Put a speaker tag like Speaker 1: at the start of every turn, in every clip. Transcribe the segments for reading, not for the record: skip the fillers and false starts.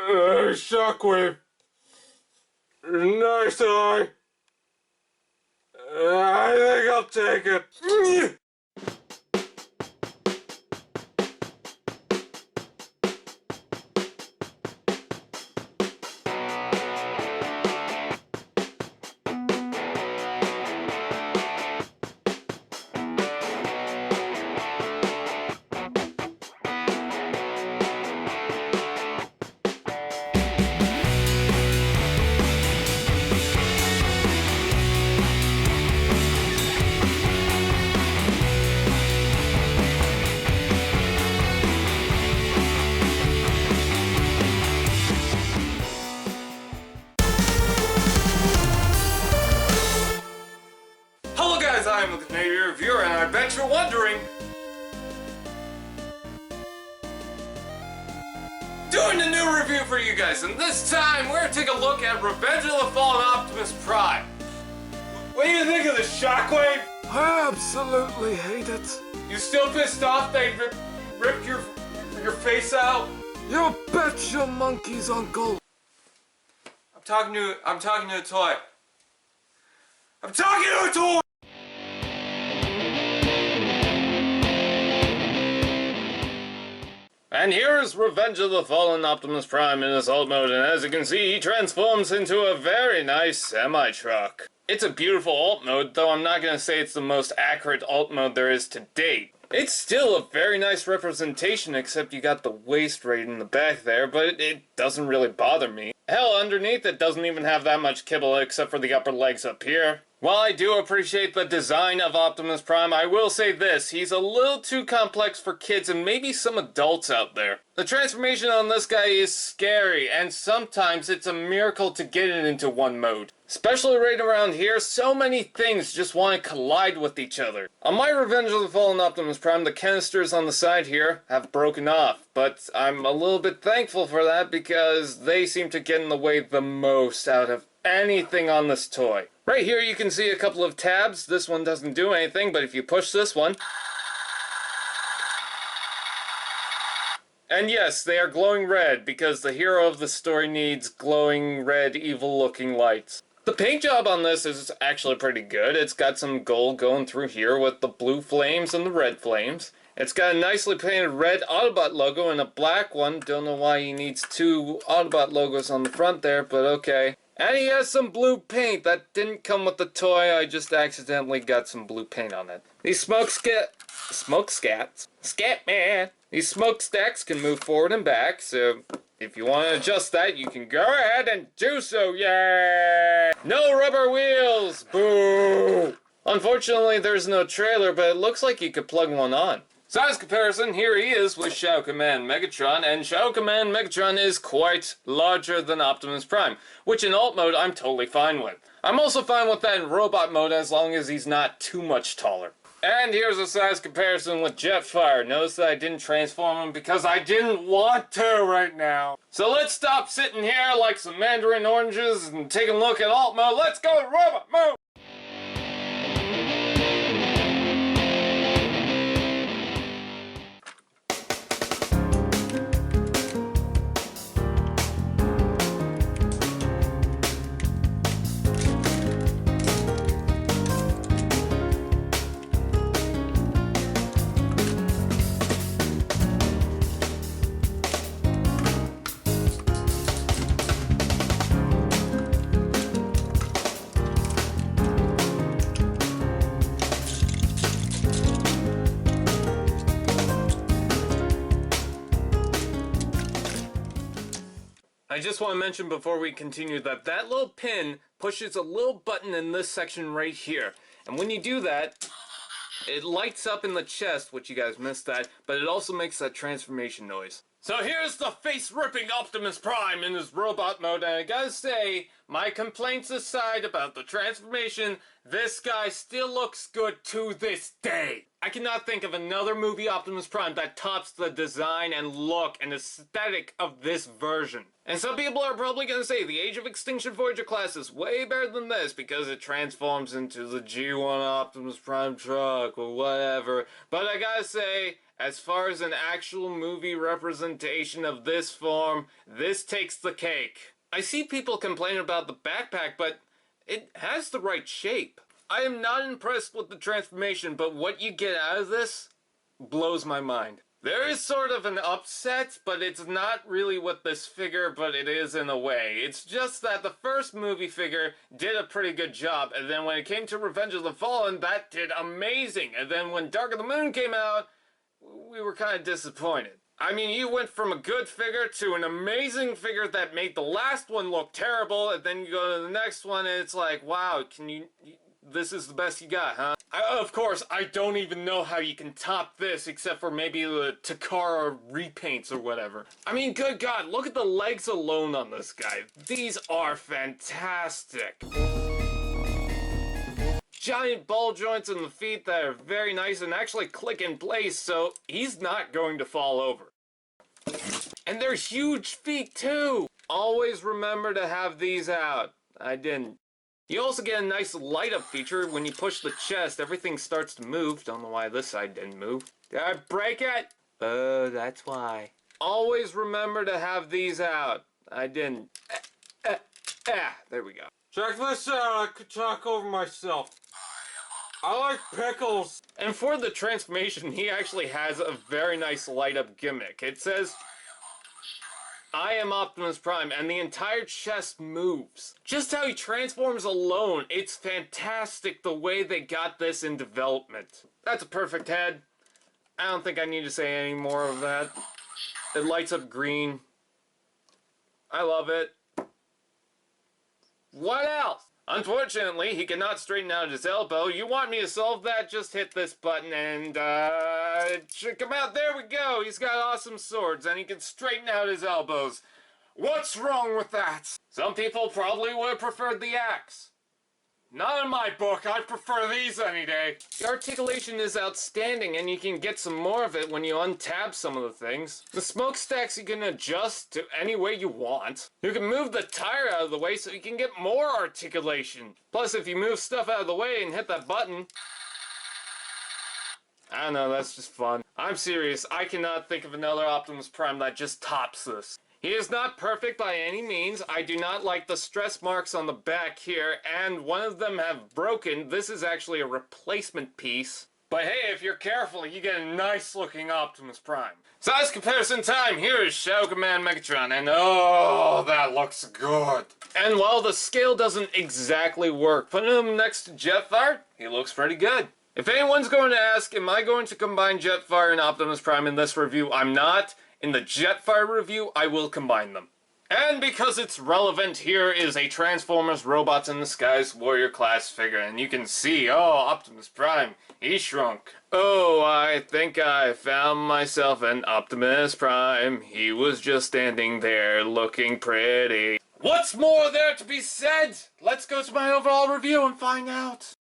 Speaker 1: Shockwave. Nice eye. I think I'll take it. I'm the Canadia reviewer, and I bet you're wondering, doing a new review for you guys, and this time we're gonna take a look at Revenge of the Fallen Optimus Prime. What do you think of the Shockwave?
Speaker 2: I absolutely hate it.
Speaker 1: You still pissed off they ripped your face out?
Speaker 2: You bet your monkey's uncle.
Speaker 1: I'm talking to a toy. I'm talking to a toy! And here's Revenge of the Fallen Optimus Prime in his alt mode, and as you can see, he transforms into a very nice semi-truck. It's a beautiful alt mode, though I'm not going to say it's the most accurate alt mode there is to date. It's still a very nice representation, except you got the waist right in the back there, but it doesn't really bother me. Hell, underneath it doesn't even have that much kibble except for the upper legs up here. While I do appreciate the design of Optimus Prime, I will say this, he's a little too complex for kids and maybe some adults out there. The transformation on this guy is scary, and sometimes it's a miracle to get it into one mode. Especially right around here, so many things just want to collide with each other. On my Revenge of the Fallen Optimus Prime, the canisters on the side here have broken off, but I'm a little bit thankful for that because they seem to get in the way the most out of anything on this toy. Right here you can see a couple of tabs. This one doesn't do anything, but if you push this one, and yes, they are glowing red because the hero of the story needs glowing red evil looking lights. The paint job on this is actually pretty good. It's got some gold going through here with the blue flames and the red flames. It's got a nicely painted red Autobot logo and a black one. Don't know why he needs two Autobot logos on the front there, but okay. And he has some blue paint. That didn't come with the toy. I just accidentally got some blue paint on it. These These smokestacks can move forward and back, so if you want to adjust that, you can go ahead and do so, yay! No rubber wheels, boo! Unfortunately, there's no trailer, but it looks like you could plug one on. Size comparison, here he is with Shadow Command Megatron, and Shadow Command Megatron is quite larger than Optimus Prime, which in alt mode I'm totally fine with. I'm also fine with that in robot mode as long as he's not too much taller. And here's a size comparison with Jetfire. Notice that I didn't transform him because I didn't want to right now. So let's stop sitting here like some mandarin oranges and take a look at alt mode. Let's go to robot mode! I just want to mention before we continue that that little pin pushes a little button in this section right here. And when you do that, it lights up in the chest, which you guys missed that, but it also makes that transformation noise. So here's the face-ripping Optimus Prime in his robot mode, and I gotta say, my complaints aside about the transformation, this guy still looks good to this day. I cannot think of another movie Optimus Prime that tops the design and look and aesthetic of this version. And some people are probably going to say the Age of Extinction Voyager class is way better than this because it transforms into the G1 Optimus Prime truck or whatever. But I gotta say, as far as an actual movie representation of this form, this takes the cake. I see people complaining about the backpack, but it has the right shape. I am not impressed with the transformation, but what you get out of this blows my mind. There is sort of an upset, but it's not really with this figure, but it is in a way. It's just that the first movie figure did a pretty good job, and then when it came to Revenge of the Fallen, that did amazing. And then when Dark of the Moon came out, we were kind of disappointed. I mean, you went from a good figure to an amazing figure that made the last one look terrible, and then you go to the next one and it's like, wow, this is the best you got, huh? Of course, I don't even know how you can top this except for maybe the Takara repaints or whatever. I mean, good God, look at the legs alone on this guy. These are fantastic. Giant ball joints in the feet that are very nice and actually click in place, so he's not going to fall over. And they're huge feet too! Always remember to have these out. I didn't. You also get a nice light up feature. When you push the chest, everything starts to move. Don't know why this side didn't move. Did I break it? Oh, that's why. Always remember to have these out. I didn't. There we go.
Speaker 2: Check this out, I could talk over myself. I like pickles.
Speaker 1: And for the transformation, he actually has a very nice light-up gimmick. It says, I am Optimus Prime, and the entire chest moves. Just how he transforms alone, it's fantastic the way they got this in development. That's a perfect head. I don't think I need to say any more of that. It lights up green. I love it. What else? Unfortunately, he cannot straighten out his elbow. You want me to solve that? Just hit this button and, it should come out. There we go. He's got awesome swords and he can straighten out his elbows. What's wrong with that? Some people probably would have preferred the axe. Not in my book. I prefer these any day. The articulation is outstanding, and you can get some more of it when you untab some of the things. The smokestacks you can adjust to any way you want. You can move the tire out of the way so you can get more articulation. Plus, if you move stuff out of the way and hit that button... I don't know, that's just fun. I'm serious, I cannot think of another Optimus Prime that just tops this. He is not perfect by any means. I do not like the stress marks on the back here, and one of them have broken. This is actually a replacement piece. But hey, if you're careful, you get a nice looking Optimus Prime. Size comparison time. Here is Shadow Command Megatron, and oh, that looks good. And while the scale doesn't exactly work, putting him next to Jetfire, he looks pretty good. If anyone's going to ask, am I going to combine Jetfire and Optimus Prime in this review? I'm not. In the Jetfire review, I will combine them. And because it's relevant, here is a Transformers Robots in Disguise Warrior class figure. And you can see, oh, Optimus Prime, he shrunk. Oh, I think I found myself an Optimus Prime. He was just standing there looking pretty. What's more there to be said? Let's go to my overall review and find out.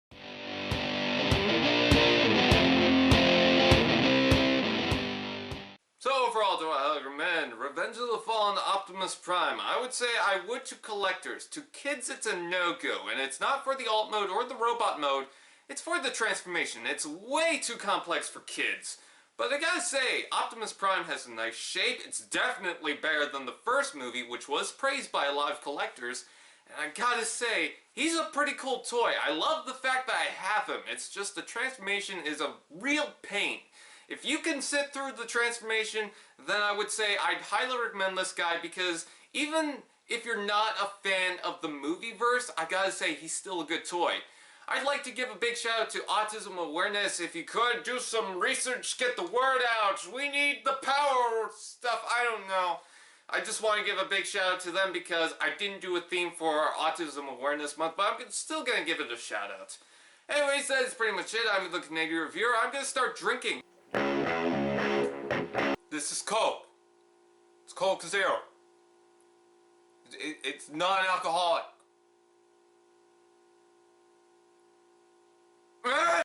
Speaker 1: So overall, do I recommend Revenge of the Fallen Optimus Prime? I would say I would to collectors. To kids, it's a no-go, and it's not for the alt mode or the robot mode. It's for the transformation. It's way too complex for kids. But I gotta say, Optimus Prime has a nice shape. It's definitely better than the first movie, which was praised by a lot of collectors. And I gotta say, he's a pretty cool toy. I love the fact that I have him. It's just the transformation is a real pain. If you can sit through the transformation, then I would say I'd highly recommend this guy, because even if you're not a fan of the movieverse, I gotta say he's still a good toy. I'd like to give a big shout out to Autism Awareness. If you could, do some research, get the word out. We need the power stuff, I don't know. I just want to give a big shout out to them because I didn't do a theme for Autism Awareness Month, but I'm still gonna give it a shout out. Anyways, that is pretty much it. I'm the Canadia Reviewer. I'm gonna start drinking. This is Coke. It's Coke Zero. It's non-alcoholic.
Speaker 2: Ah!